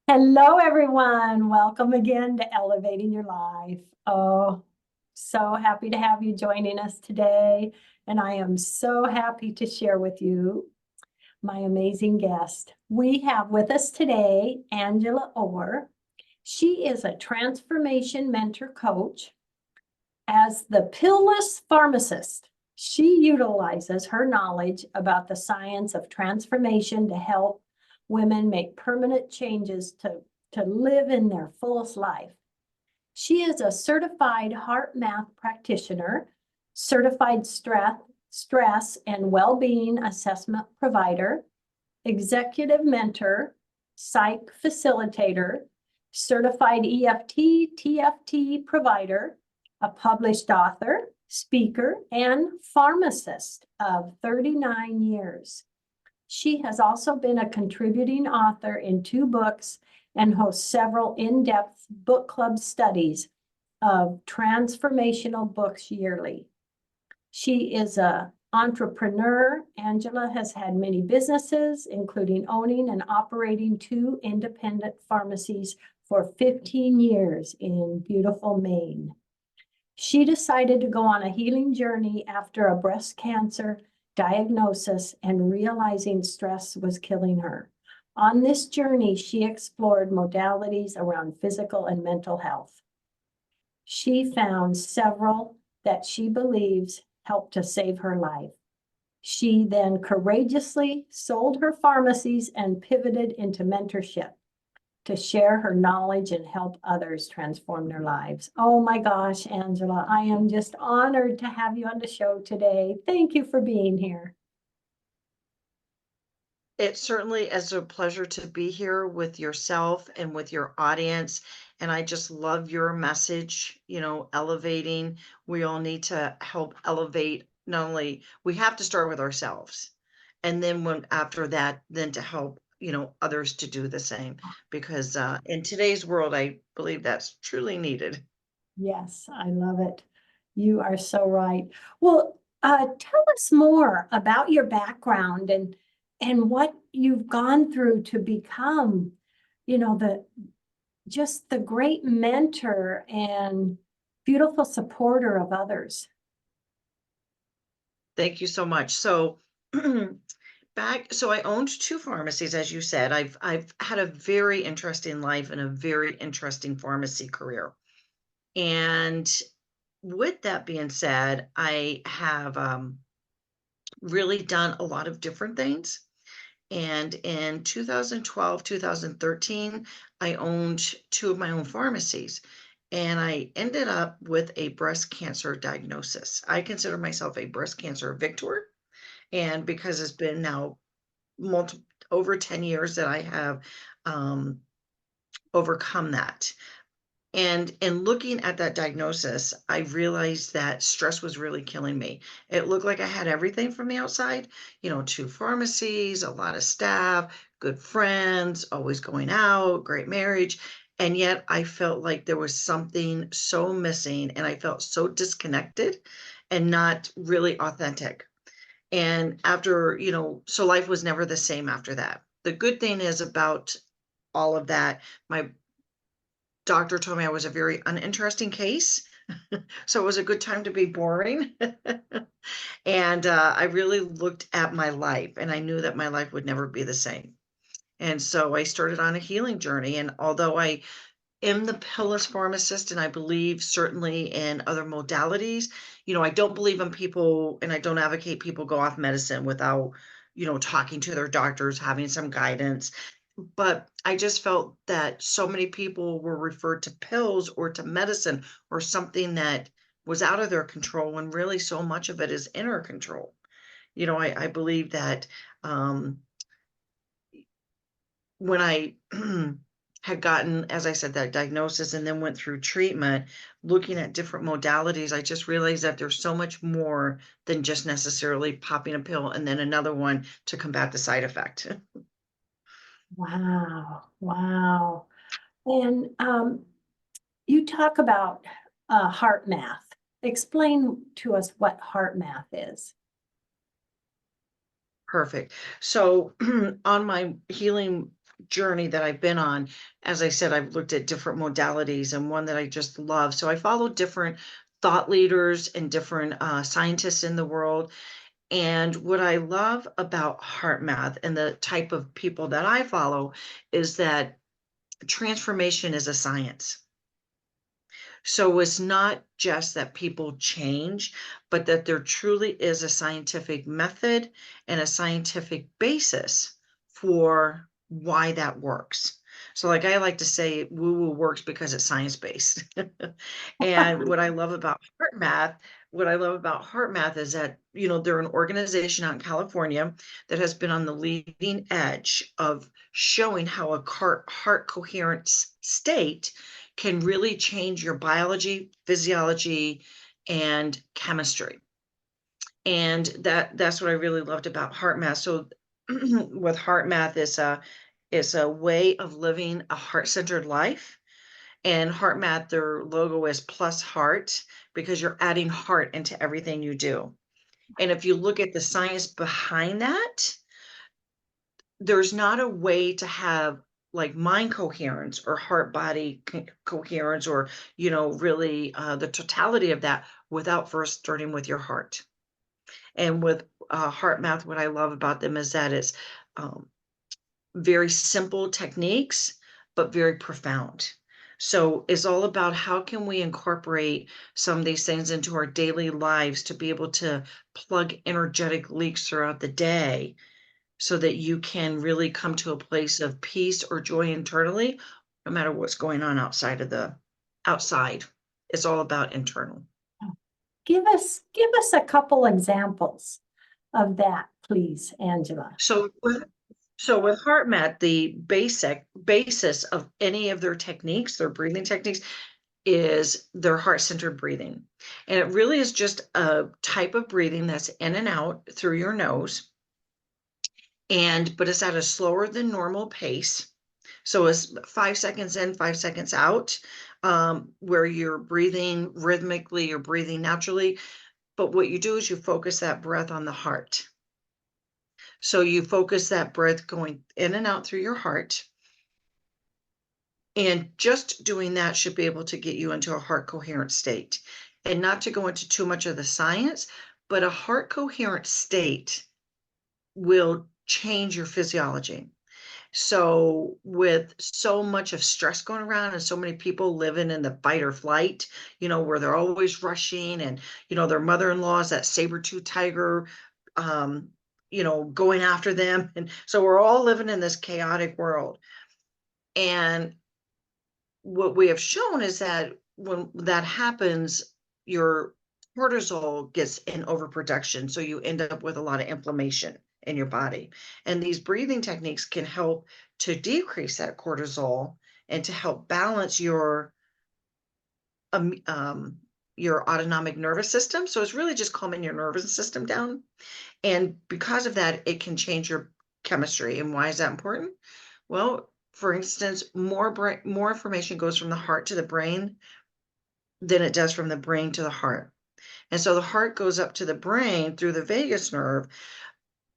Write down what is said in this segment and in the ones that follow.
Hello, everyone. Welcome again to Elevating Your Life. Oh, so happy to have you joining us today. And I am so happy to share with you my amazing guest. We have with us today Angela Orr. She is a transformation mentor coach. As the pillless pharmacist, she utilizes her knowledge about the science of transformation to help women make permanent changes to live in their fullest life. She is a certified HeartMath practitioner, certified stress and well-being assessment provider, executive mentor, psych facilitator, certified EFT, TFT provider, a published author, speaker, and pharmacist of 39 years. She has also been a contributing author in 2 books and hosts several in-depth book club studies of transformational books yearly. She is an entrepreneur. Angela has had many businesses, including owning and operating 2 independent pharmacies for 15 years in beautiful Maine. She decided to go on a healing journey after a breast cancer diagnosis and realizing stress was killing her. On this journey, she explored modalities around physical and mental health. She found several that she believes helped to save her life. She then courageously sold her pharmacies and pivoted into mentorship to share her knowledge and help others transform their lives. Oh my gosh, Angela, I am just honored to have you on the show today. Thank you for being here. It certainly is a pleasure to be here with yourself and with your audience. And I just love your message, elevating. We all need to help elevate. Not only we have to start with ourselves. And then after that, then to help, others to do the same. Because in today's world, I believe that's truly needed. Yes, I love it. You are so right. Well, tell us more about your background and what you've gone through to become, just the great mentor and beautiful supporter of others. Thank you so much. So so I owned 2 pharmacies, as you said. I've had a very interesting life and a very interesting pharmacy career. And with that being said, I have really done a lot of different things. And in 2012, 2013, I owned 2 of my own pharmacies. And I ended up with a breast cancer diagnosis. I consider myself a breast cancer victor. And because it's been now over 10 years that I have um, overcome that. And in looking at that diagnosis, I realized that stress was really killing me. It looked like I had everything from the outside, 2 pharmacies, a lot of staff, good friends, always going out, great marriage. And yet I felt like there was something so missing and I felt so disconnected and not really authentic. And after, so life was never the same after that. The good thing is about all of that, my doctor told me I was a very uninteresting case. So it was a good time to be boring. And I really looked at my life and I knew that my life would never be the same. And so I started on a healing journey. And although I am the pillless pharmacist and I believe certainly in other modalities, I don't believe in people and I don't advocate people go off medicine without, talking to their doctors, having some guidance. But I just felt that so many people were referred to pills or to medicine or something that was out of their control when really so much of it is in our control. I believe that when I had gotten, as I said, that diagnosis and then went through treatment, looking at different modalities, I just realized that there's so much more than just necessarily popping a pill and then another one to combat the side effect. Wow, wow. And you talk about heart math. Explain to us what heart math is. Perfect. So on my healing journey that I've been on, as I said, I've looked at different modalities and one that I just love. So I follow different thought leaders and different scientists in the world. And what I love about HeartMath and the type of people that I follow is that transformation is a science. So it's not just that people change, but that there truly is a scientific method and a scientific basis for why that works. So like I like to say, woo-woo works because it's science-based. And what I love about HeartMath is that, they're an organization out in California that has been on the leading edge of showing how a heart coherence state can really change your biology, physiology, and chemistry. And that's what I really loved about HeartMath. So with HeartMath is a way of living a heart-centered life. And HeartMath, their logo is plus heart because you're adding heart into everything you do. And if you look at the science behind that, there's not a way to have like mind coherence or heart body coherence or really the totality of that without first starting with your heart. And with HeartMath, what I love about them is that it's very simple techniques but very profound. So it's all about how can we incorporate some of these things into our daily lives to be able to plug energetic leaks throughout the day so that you can really come to a place of peace or joy internally, no matter what's going on outside. It's all about internal. Give us a couple examples of that, please, Angela. So with HeartMath, the basis of any of their techniques, their breathing techniques, is their heart-centered breathing. And it really is just a type of breathing that's in and out through your nose. But it's at a slower than normal pace. So it's 5 seconds in, 5 seconds out, where you're breathing rhythmically, you're breathing naturally. But what you do is you focus that breath on the heart. So you focus that breath going in and out through your heart. And just doing that should be able to get you into a heart coherent state. And not to go into too much of the science, but a heart coherent state will change your physiology. So with so much of stress going around and so many people living in the fight or flight, where they're always rushing and, their mother-in-law is that saber-tooth tiger, going after them. And so we're all living in this chaotic world. And what we have shown is that when that happens, your cortisol gets in overproduction. So you end up with a lot of inflammation in your body. And these breathing techniques can help to decrease that cortisol and to help balance your autonomic nervous system. So it's really just calming your nervous system down. And because of that, it can change your chemistry. And why is that important? Well, for instance, more information goes from the heart to the brain than it does from the brain to the heart. And so the heart goes up to the brain through the vagus nerve,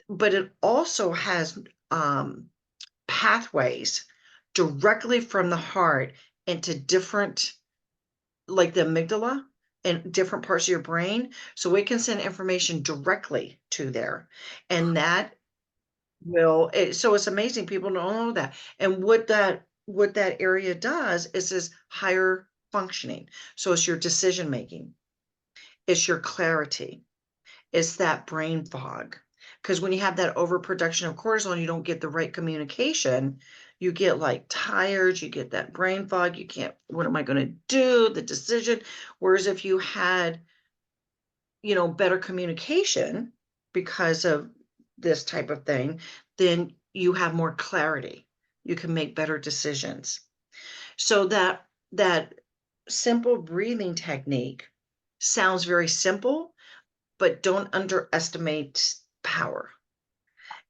but it also has pathways directly from the heart into different, like the amygdala and different parts of your brain. So it can send information directly to there. And that so it's amazing. People don't know that. And what that area does is higher functioning. So it's your decision making, it's your clarity, it's that brain fog. Because when you have that overproduction of cortisol and you don't get the right communication, you get like tired, you get that brain fog, you can't, what am I going to do? The decision. Whereas if you had, better communication because of this type of thing, then you have more clarity. You can make better decisions. So that simple breathing technique sounds very simple, but don't underestimate power.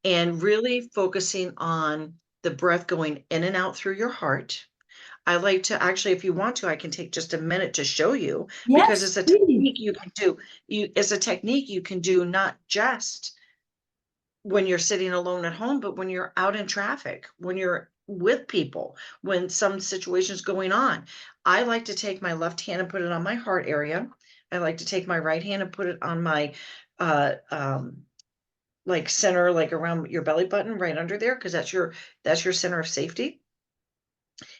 And really focusing on the breath going in and out through your heart. I like to actually, if you want to, I can take just a minute to show you because Yes, it's a please. technique you can do. It's a technique you can do not just when you're sitting alone at home, but when you're out in traffic, when you're with people when some situation's going on. I like to take my left hand and put it on my heart area. I like to take my right hand and put it on my uh um like center, like around your belly button, right under there, because that's your center of safety.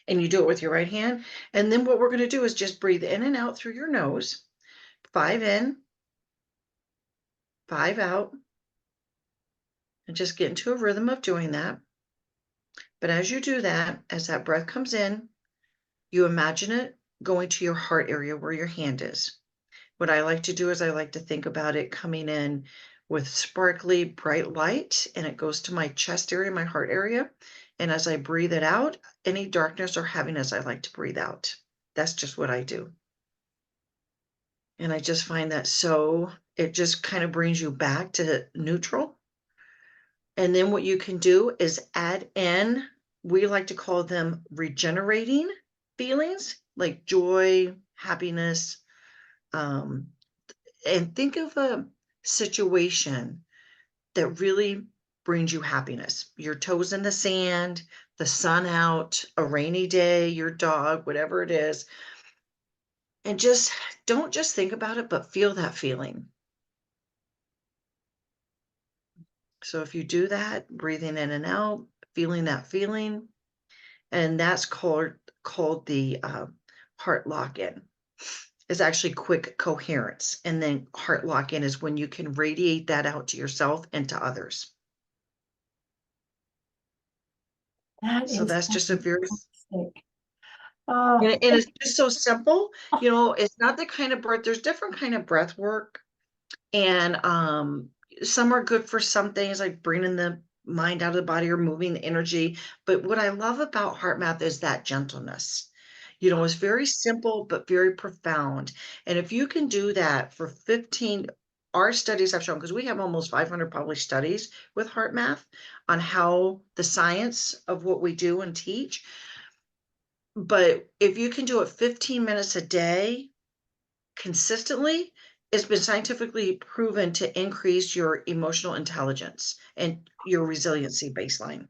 And you do it with your right hand. And then what we're going to do is just breathe in and out through your nose. 5 in, 5 out, and just get into a rhythm of doing that. But as you do that, as that breath comes in, you imagine it going to your heart area where your hand is. What I like to do is I like to think about it coming in with sparkly bright light, and it goes to my chest area, my heart area. And as I breathe it out, any darkness or heaviness I like to breathe out. That's just what I do. And I just find that it just kind of brings you back to neutral. And then what you can do is add in, we like to call them regenerating feelings like joy, happiness, um, and think of a situation that really brings you happiness. Your toes in the sand, the sun out, a rainy day, your dog, whatever it is. And just don't just think about it, but feel that feeling. So if you do that, breathing in and out, feeling that feeling, and that's called the heart lock-in. It's actually quick coherence, and then heart lock-in is when you can radiate that out to yourself and to others. That So is that's just a very fantastic. Oh, and it's just so simple. It's not the kind of breath. There's different kind of breath work, and some are good for some things like bringing the mind out of the body or moving the energy. But what I love about HeartMath is that gentleness. It's very simple but very profound. And if you can do that for 15, our studies have shown, because we have almost 500 published studies with HeartMath on how the science of what we do and teach. But if you can do it 15 minutes a day consistently, it's been scientifically proven to increase your emotional intelligence and your resiliency baseline.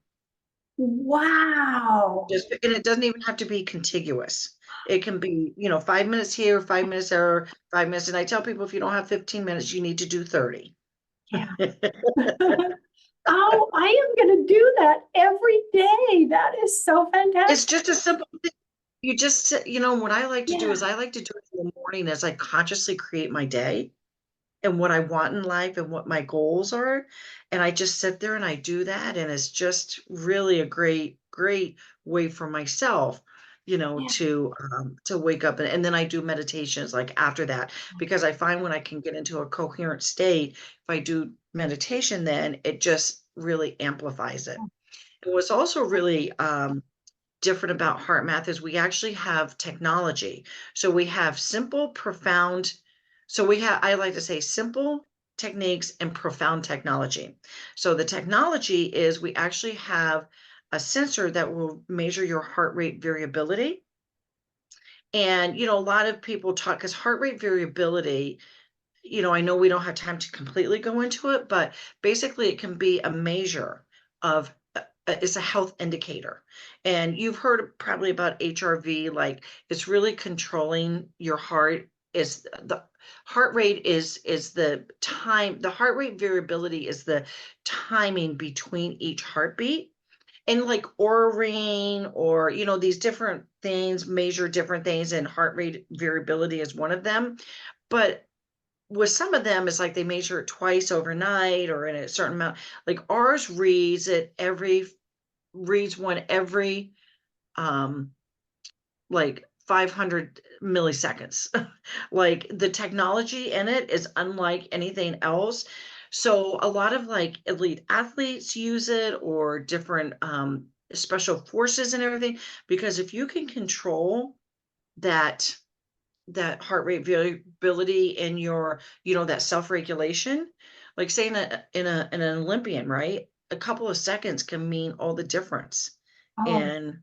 wow. And it doesn't even have to be contiguous. It can be, 5 minutes here, 5 minutes there, 5 minutes. And I tell people if you don't have 15 minutes, you need to do 30. Yeah. Oh, I am going to do that every day. That is so It's fantastic. just a simple thing. You just sit, what I like to do is Yeah. I like to do it in the morning as I consciously create my day and what I want in life and what my goals are. And I just sit there and I do that. And it's just really a great, great way for myself, Yeah. to wake up. And then I do meditations like after that, because I find when I can get into a coherent state, if I do meditation, then it just really amplifies it. And what's also really different about HeartMath is we actually have technology. So we have simple, profound. So I like to say simple techniques and profound technology. So the technology is we actually have a sensor that will measure your heart rate variability. And, a lot of people talk because heart rate variability, I know we don't have time to completely go into it, but basically it can be a measure of it's a health indicator. And you've heard probably about HRV, like it's really controlling your heart. Is the heart rate is the heart rate variability is the timing between each heartbeat. And like Aura Ring or these different things measure different things, and heart rate variability is one of them. But with some of them, it's like they measure it twice overnight or in a certain amount. Like ours reads one every um like 500 milliseconds. Like the technology in it is unlike anything else. So a lot of like elite athletes use it, or different special forces and everything, because if you can control that heart rate variability in your, that self-regulation, like saying in an Olympian, right? A couple of seconds can mean all the difference Oh, in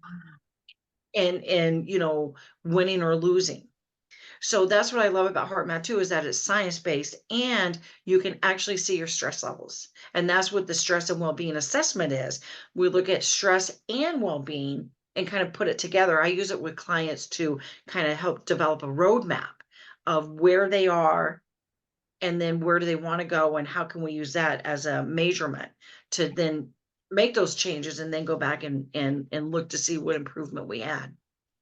winning or losing. So that's what I love about HeartMath too, is that it's science-based and you can actually see your stress levels. And that's what the stress and well-being assessment is. We look at stress and well-being and kind of put it together. I use it with clients to kind of help develop a roadmap of where they are and then where do they want to go and how can we use that as a measurement to then make those changes and then go back and look to see what improvement we had.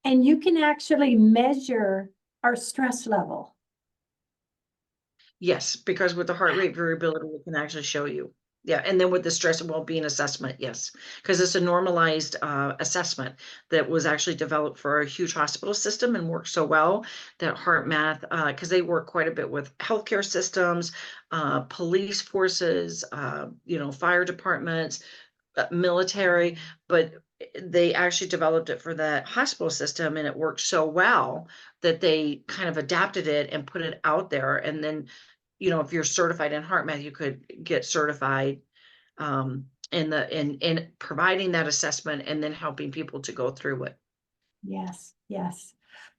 And you can actually measure our stress level. Yes, because with the heart rate variability, it can actually show you. Yeah, and then with the stress and well-being assessment, yes, because it's a normalized assessment that was actually developed for a huge hospital system and works so well that HeartMath, because they work quite a bit with healthcare systems, police forces, fire departments, military, but they actually developed it for the hospital system and it worked so well that they kind of adapted it and put it out there. And then, if you're certified in HeartMath, you could get certified in providing that assessment and then helping people to go through it. Yes, yes.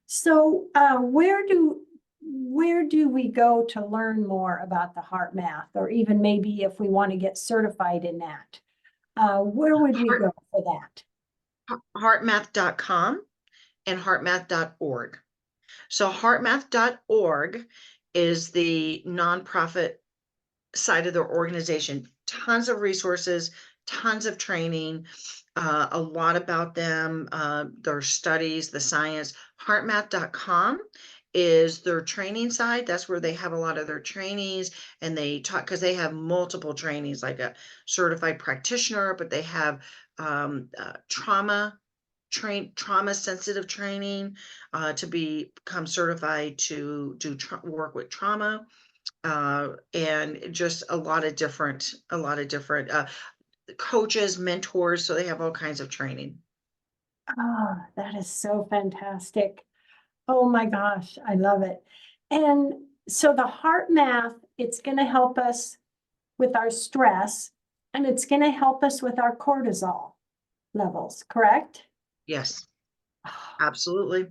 So where do we go to learn more about the HeartMath, or even maybe if we want to get certified in that? Where would we Heart, go for that? heartmath.com and heartmath.org. So heartmath.org is the nonprofit side of their organization. Tons of resources, tons of training, a lot about them, their studies, the science. HeartMath.com is their training side. That's where they have a lot of their trainees and they talk because they have multiple trainings like a certified practitioner, but they have trauma sensitive training to become certified to do work with trauma and just a lot of different coaches, mentors, so they have all kinds of training. Oh, that is so fantastic. Oh my gosh, I love it. And so the HeartMath, it's going to help us with our stress, and it's going to help us with our cortisol levels, correct? Yes, absolutely.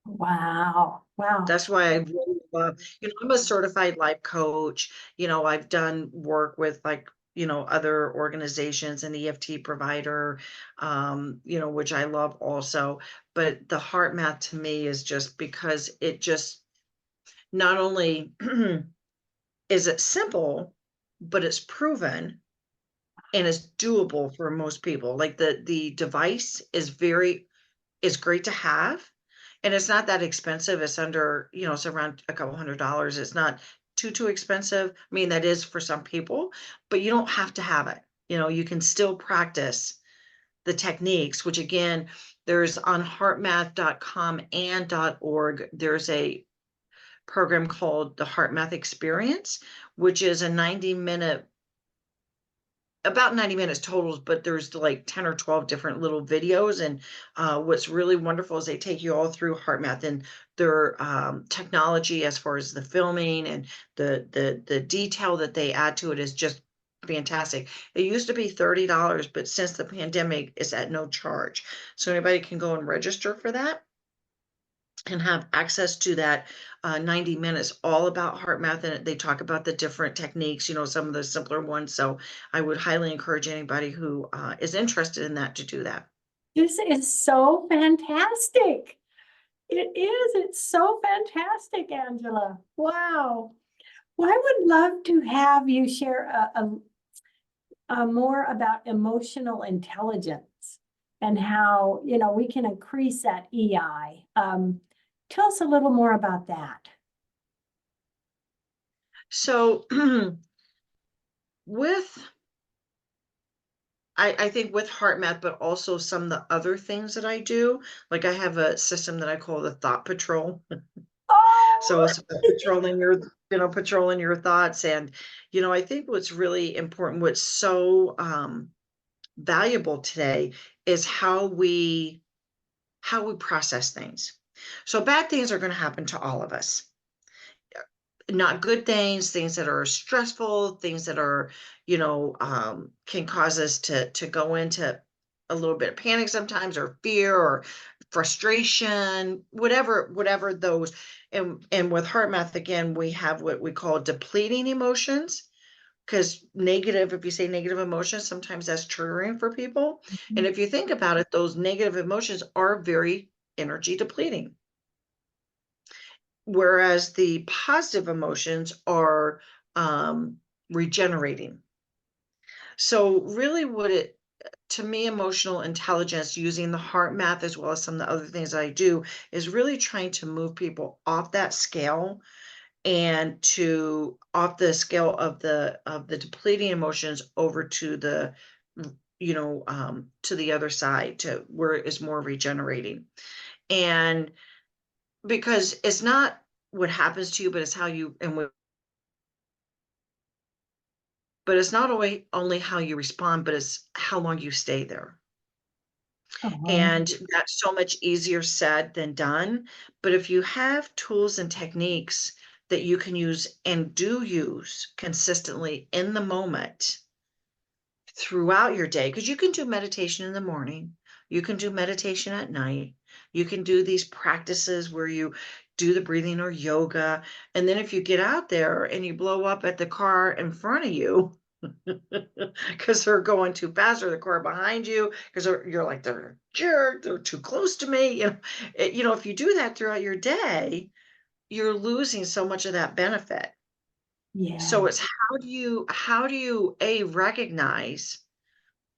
Wow, wow. That's why I really love, I'm a certified life coach. I've done work with like, other organizations, an EFT provider, which I love also. But the heart math to me is just because it just not only is it simple, but it's proven and it's doable for most people. Like the device is great to have, and it's not that expensive. It's under, it's around a couple $100s. It's not too expensive. I mean, that is for some people, but you don't have to have it. You can still practice the techniques, which again, there's on heartmath.com and .org, there's a program called the HeartMath Experience, which is a 90-minute about 90 minutes totals, but there's like 10 or 12 different little videos. And what's really wonderful is they take you all through HeartMath and their technology as far as the filming and the detail that they add to it is just fantastic. It used to be $30, but since the pandemic, it's at no charge. So anybody can go and register for that and have access to that 90 minutes all about heart math, and they talk about the different techniques, some of the simpler ones. So I would highly encourage anybody who is interested in that to do that. This is so fantastic. It is. It's so fantastic, Angela. Wow. Well, I would love to have you share more about emotional intelligence and how, we can increase that EI. Tell us a little more about that. So with I think with heart math, but also some of the other things that I do, like I have a system that I call the thought patrol. So Oh, it's patrolling your thoughts. And, I think what's really important, what's so valuable today is how we process things. So bad things are going to happen to all of us. Not good things that are stressful, things that are, can cause us to go into a little bit of panic sometimes or fear or frustration, whatever those. And with HeartMath, again, we have what we call depleting emotions, because negative, if you say negative emotions, sometimes that's triggering for people. And if you think about it, those negative emotions are very energy depleting. Whereas the positive emotions are regenerating. So really to me, emotional intelligence using the heart math as well as some of the other things that I do is really trying to move people off that scale and to off the scale of the depleting emotions over to the to the other side to where it is more regenerating. And because it's not what happens to you, but it's how you but it's not only how you respond, but it's how long you stay there. Oh, And that's so much easier said than done. But if you have tools and techniques that you can use and do use consistently in the moment throughout your day, because you can do meditation in the morning, you can do meditation at night, you can do these practices where you do the breathing or yoga. And then if you get out there and you blow up at the car in front of you, because they're going too fast or the car behind you because you're like they're a jerk, they're too close to me, if you do that throughout your day, you're losing so much of that benefit. yeah. So it's how do you a recognize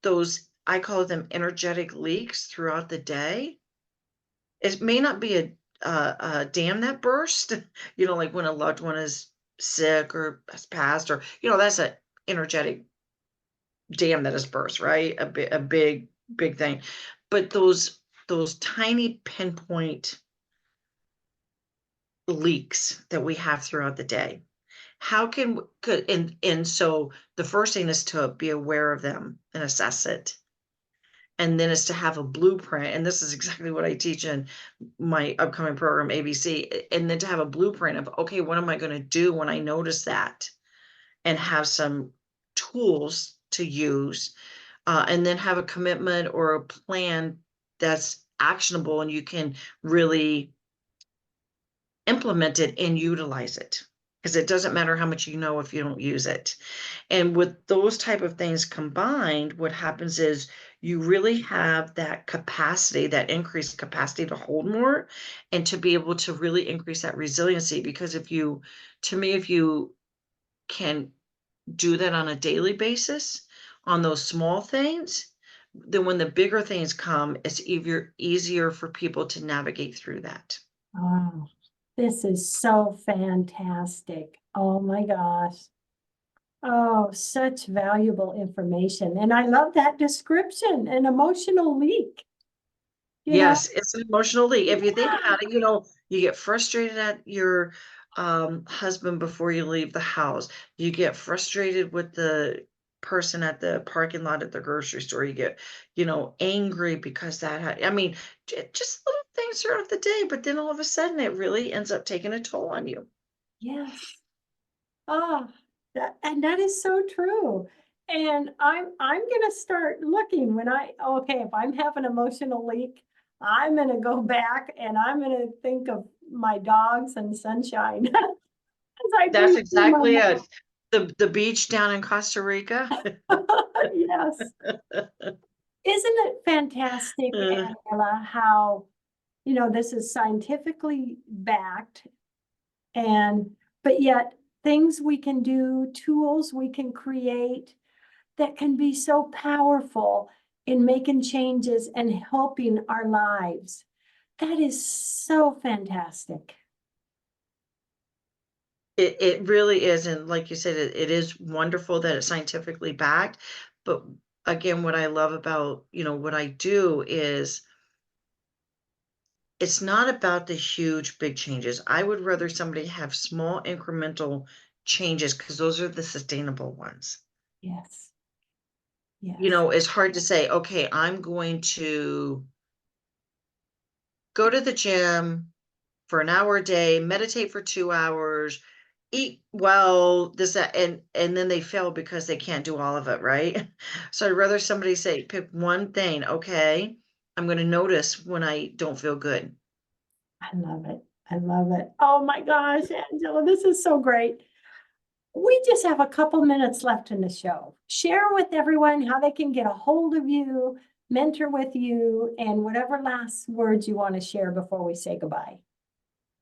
those, I call them energetic leaks throughout the day. It may not be a dam that burst, like when a loved one is sick or has passed, or that's an energetic dam that has burst, right? A big thing. But those tiny pinpoint leaks that we have throughout the day, how can could and so the first thing is to be aware of them and assess it. And then is to have a blueprint, and this is exactly what I teach in my upcoming program, ABC, and then to have a blueprint of, okay, what am I going to do when I notice that, and have some tools to use, and then have a commitment or a plan that's actionable and you can really implement it and utilize it, because it doesn't matter how much you know if you don't use it. And with those type of things combined, what happens is you really have that capacity, that increased capacity to hold more and to be able to really increase that resiliency. Because if you can do that on a daily basis on those small things, then when the bigger things come, it's easier for people to navigate through that. Oh, this is so fantastic. Oh my gosh. Oh, such valuable information. And I love that description, an emotional leak, you know? Yes, it's an emotional leak. If you think Yeah. about it, you get frustrated at your husband before you leave the house. You get frustrated with the person at the parking lot at the grocery store. You get, angry because I mean, just little things throughout the day, but then all of a sudden it really ends up taking a toll on you. Yes. Oh, and that is so true. And I'm gonna start looking when okay, if I'm having emotional leak, I'm gonna go back and I'm gonna think of my dogs and sunshine as I That's breathe through my exactly it. mouth. The beach down in Costa Rica. Yes. Isn't it fantastic, Uh, Angela, how, this is scientifically backed and, but yet things we can do, tools we can create that can be so powerful in making changes and helping our lives. That is so fantastic. it really is, and like you said, it is wonderful that it's scientifically backed, but again, what I love about, what I do is it's not about the huge, big changes. I would rather somebody have small incremental changes because those are the sustainable ones. Yes, yes, It's hard to say, "Okay, I'm going to go to the gym for an hour a day, meditate for 2 hours, eat well, this, that," and then they fail because they can't do all of it, right? So I'd rather somebody say, "Pick one thing, okay, I'm gonna notice when I don't feel good." I love it. I love it. Oh my gosh, Angela, this is so great. We just have a couple minutes left in the show. Share with everyone how they can get a hold of you, mentor with you, and whatever last words you want to share before we say goodbye.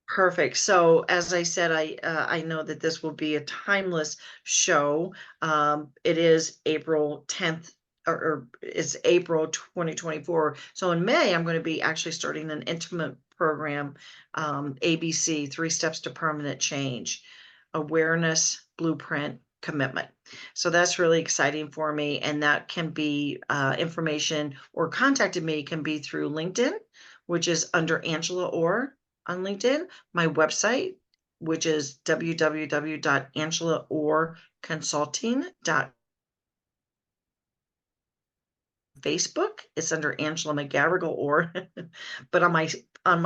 Perfect. So as I said, I know that this will be a timeless show. It is April 10th, or it's April 2024. So in May, I'm going to be actually starting an intimate program, ABC, 3 Steps to Permanent Change, Awareness, Blueprint, Commitment. So that's really exciting for me. And that can be information, or contacted me can be through LinkedIn, which is under Angela Orr on LinkedIn, my website, which is www.angelaorconsulting.com. Facebook, it's under Angela McGarrigle Orr, but on my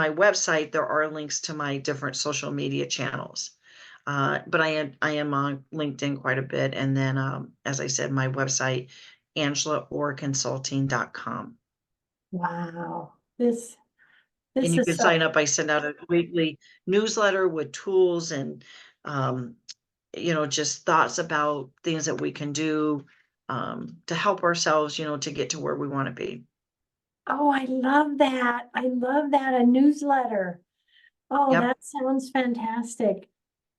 website there are links to my different social media channels. But I am on LinkedIn quite a bit, and then as I said, my website, angelaorconsulting.com. Wow, And this you is can so, sign up. I send out a weekly newsletter with tools and um, just thoughts about things that we can do to help ourselves, to get to where we want to be. oh, I love that. I love that, a newsletter. Oh, Yep, that sounds fantastic.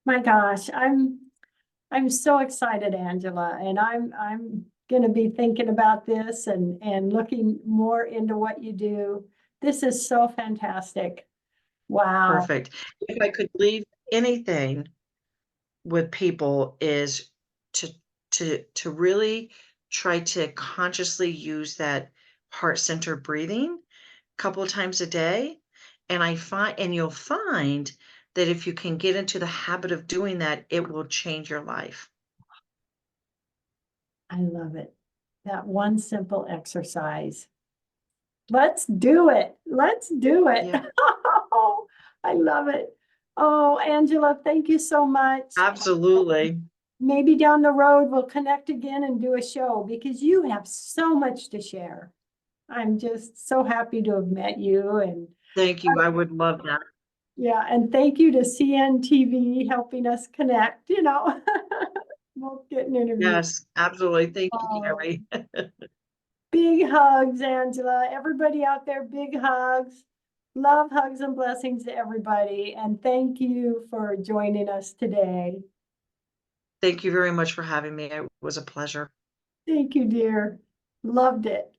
My gosh, I'm so excited, Angela, and I'm gonna be thinking about this and looking more into what you do. This is so fantastic. Wow. perfect. If I could leave anything with people is to to really try to consciously use that heart center breathing a couple of times a day. And you'll find that if you can get into the habit of doing that, it will change your life. I love it. That one simple exercise. Let's do it. Let's do it. Yeah, Oh, I love it. Oh, Angela, thank you so much. absolutely. Maybe down the road we'll connect again and do a show because you have so much to share. I'm just so happy to have met you, and Thank you. I would love that. yeah, and thank you to CNTV helping us connect, We'll get an interview. Yes, absolutely. Thank you, Oh, Gary. big hugs, Angela. Everybody out there, big hugs. Love, hugs, and blessings to everybody. And thank you for joining us today. Thank you very much for having me. It was a pleasure. Thank you, dear. Loved it.